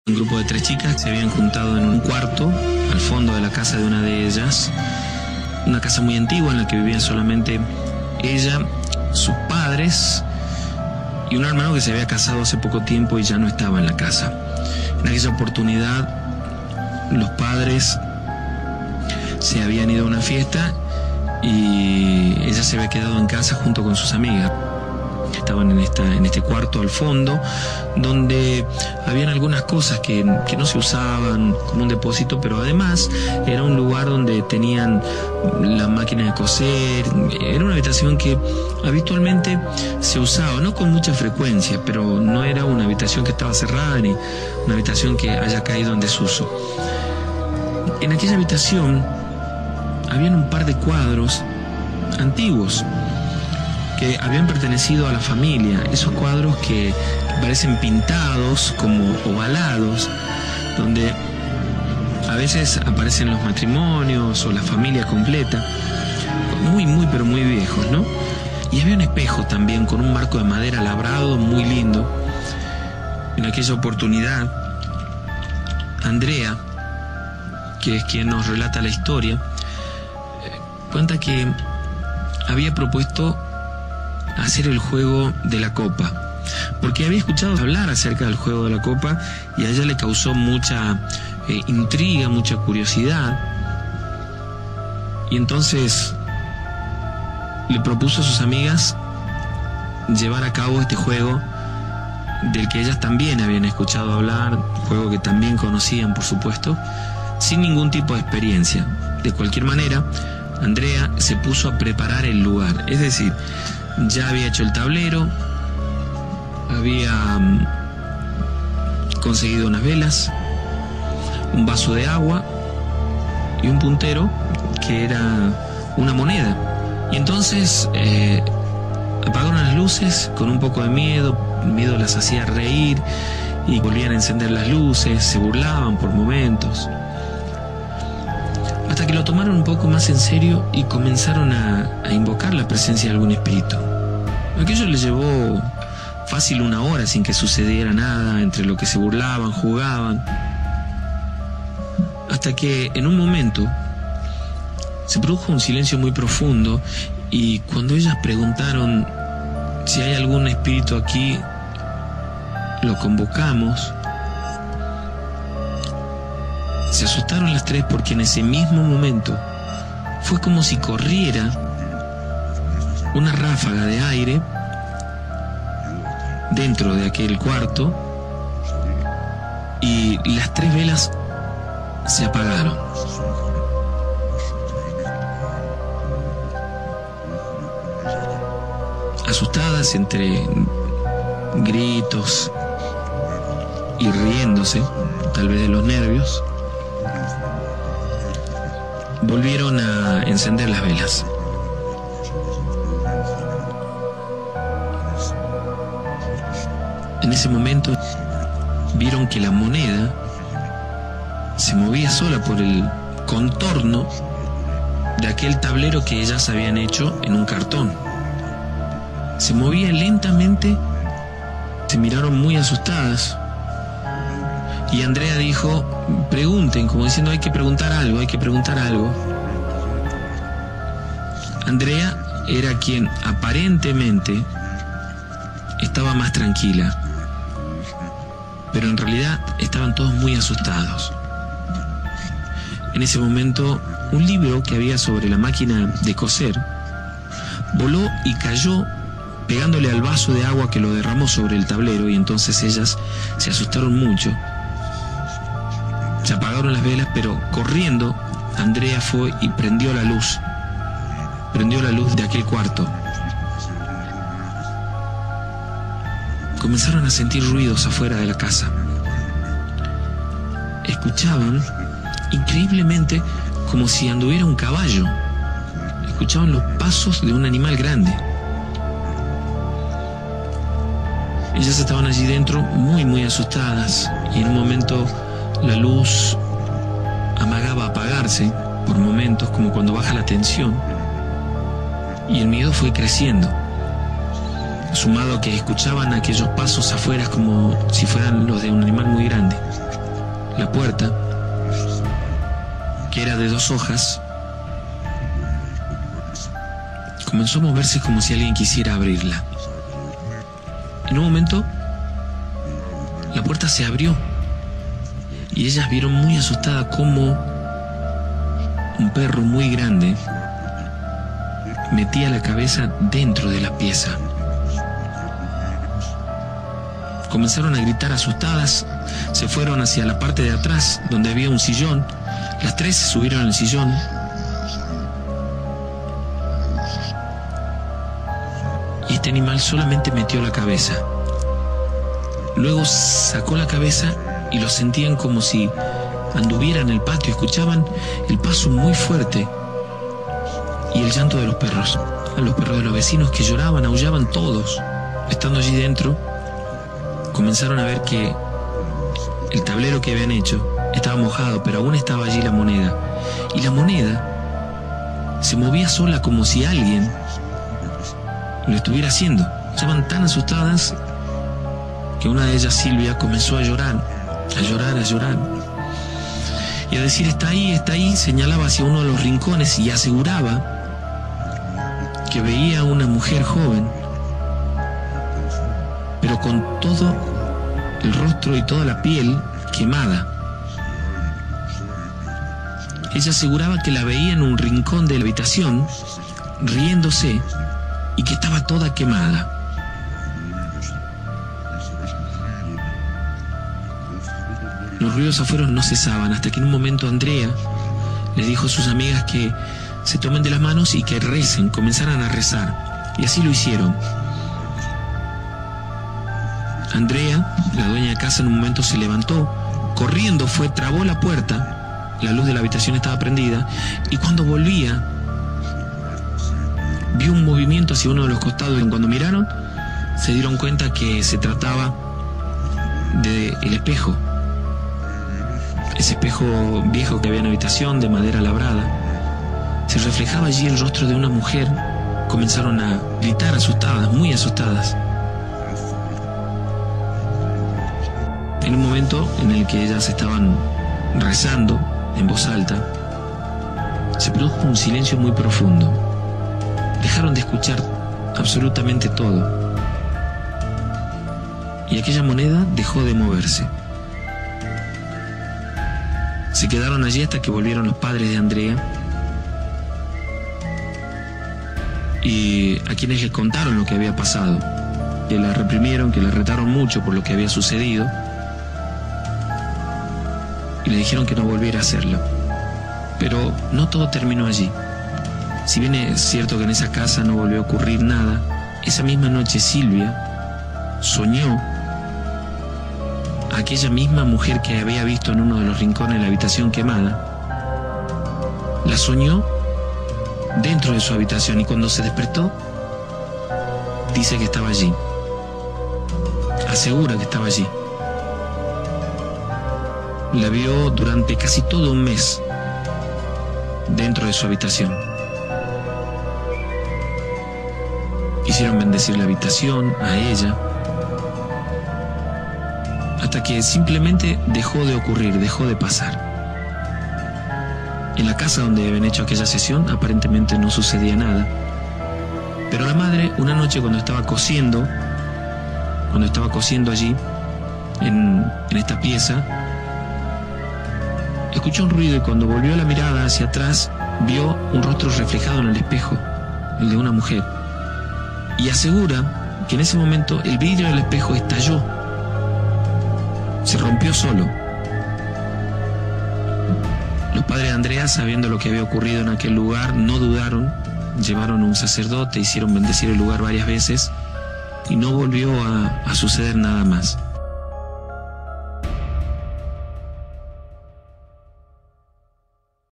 Un grupo de 3 chicas se habían juntado en un cuarto al fondo de la casa de una de ellas, una casa muy antigua en la que vivían solamente ella, sus padres y un hermano que se había casado hace poco tiempo y ya no estaba en la casa. En aquella oportunidad los padres se habían ido a una fiesta y ella se había quedado en casa junto con sus amigas. Estaban en este cuarto al fondo, donde habían algunas cosas que no se usaban como un depósito, pero además era un lugar donde tenían la máquina de coser. Era una habitación que habitualmente se usaba, no con mucha frecuencia, pero no era una habitación que estaba cerrada ni una habitación que haya caído en desuso. En aquella habitación habían un par de cuadros antiguos que habían pertenecido a la familia, esos cuadros que parecen pintados como ovalados, donde a veces aparecen los matrimonios o la familia completa, pero muy viejos, ¿no? Y había un espejo también con un marco de madera labrado muy lindo. En aquella oportunidad, Andrea, que es quien nos relata la historia, cuenta que había propuesto hacer el juego de la copa, porque había escuchado hablar acerca del juego de la copa y a ella le causó mucha intriga, mucha curiosidad, y entonces le propuso a sus amigas llevar a cabo este juego del que ellas también habían escuchado hablar, juego que también conocían, por supuesto, sin ningún tipo de experiencia. De cualquier manera, Andrea se puso a preparar el lugar, es decir, ya había hecho el tablero, había conseguido unas velas, un vaso de agua y un puntero que era una moneda. Y entonces apagaron las luces con un poco de miedo. El miedo las hacía reír y volvían a encender las luces, se burlaban por momentos, hasta que lo tomaron un poco más en serio y comenzaron a invocar la presencia de algún espíritu. Aquello les llevó fácil 1 hora sin que sucediera nada, entre lo que se burlaban, jugaban, hasta que en un momento se produjo un silencio muy profundo, y cuando ellas preguntaron si hay algún espíritu aquí, lo convocamos. Se asustaron las 3 porque en ese mismo momento fue como si corriera una ráfaga de aire dentro de aquel cuarto y las 3 velas se apagaron. Asustadas entre gritos y riéndose, tal vez de los nervios, volvieron a encender las velas. En ese momento vieron que la moneda se movía sola por el contorno de aquel tablero que ellas habían hecho en un cartón. Se movía lentamente, se miraron muy asustadas y Andrea dijo: pregunten, como diciendo hay que preguntar algo, hay que preguntar algo. Andrea era quien aparentemente estaba más tranquila, pero en realidad estaban todos muy asustados. En ese momento, un libro que había sobre la máquina de coser voló y cayó pegándole al vaso de agua que lo derramó sobre el tablero, y entonces ellas se asustaron mucho. Se apagaron las velas, pero corriendo Andrea fue y prendió la luz de aquel cuarto. Comenzaron a sentir ruidos afuera de la casa. Escuchaban, increíblemente, como si anduviera un caballo. Escuchaban los pasos de un animal grande. Ellas estaban allí dentro muy asustadas, y en un momento la luz amagaba apagarse por momentos, como cuando baja la tensión, y el miedo fue creciendo, sumado a que escuchaban aquellos pasos afuera como si fueran los de un animal muy grande. era de 2 hojas, comenzó a moverse como si alguien quisiera abrirla. En un momento, la puerta se abrió y ellas vieron muy asustada cómo un perro muy grande metía la cabeza dentro de la pieza. Comenzaron a gritar asustadas, se fueron hacia la parte de atrás donde había un sillón. Las 3 se subieron al sillón. Y este animal solamente metió la cabeza. Luego sacó la cabeza y lo sentían como si anduviera en el patio. Escuchaban el paso muy fuerte y el llanto de los perros. A los perros de los vecinos que lloraban, aullaban todos. Estando allí dentro, comenzaron a ver que el tablero que habían hecho estaba mojado, pero aún estaba allí la moneda. Y la moneda se movía sola como si alguien lo estuviera haciendo. Estaban tan asustadas que una de ellas, Silvia, comenzó a llorar, a llorar, a llorar. Y a decir, está ahí, señalaba hacia uno de los rincones y aseguraba que veía a una mujer joven, pero con todo el rostro y toda la piel quemada. Ella aseguraba que la veía en un rincón de la habitación, riéndose, y que estaba toda quemada. Los ruidos afuera no cesaban, hasta que en un momento Andrea les dijo a sus amigas que se tomen de las manos y que recen, comenzaran a rezar. Y así lo hicieron. Andrea, la dueña de casa, en un momento se levantó, corriendo fue, trabó la puerta, la luz de la habitación estaba prendida, y cuando volvía, vio un movimiento hacia uno de los costados, y cuando miraron, se dieron cuenta que se trataba del espejo. Ese espejo viejo que había en la habitación, de madera labrada. Se reflejaba allí el rostro de una mujer. Comenzaron a gritar asustadas, muy asustadas. En un momento en el que ellas estaban rezando en voz alta, se produjo un silencio muy profundo. Dejaron de escuchar absolutamente todo. Y aquella moneda dejó de moverse. Se quedaron allí hasta que volvieron los padres de Andrea, y a quienes les contaron lo que había pasado, que la reprimieron, que la retaron mucho por lo que había sucedido, y le dijeron que no volviera a hacerlo. Pero no todo terminó allí. Si bien es cierto que en esa casa no volvió a ocurrir nada, esa misma noche Silvia soñó a aquella misma mujer que había visto en uno de los rincones de la habitación quemada. La soñó dentro de su habitación, y cuando se despertó, dice que estaba allí. Asegura que estaba allí. La vio durante casi todo un mes dentro de su habitación. Hicieron bendecir la habitación, a ella, hasta que simplemente dejó de ocurrir, dejó de pasar. En la casa donde habían hecho aquella sesión aparentemente no sucedía nada, pero la madre, una noche cuando estaba cosiendo allí en esta pieza, escuchó un ruido, y cuando volvió la mirada hacia atrás vio un rostro reflejado en el espejo, el de una mujer, y asegura que en ese momento el vidrio del espejo estalló, se rompió solo. Los padres de Andrea, sabiendo lo que había ocurrido en aquel lugar, no dudaron, llevaron a un sacerdote, hicieron bendecir el lugar varias veces y no volvió a suceder nada más.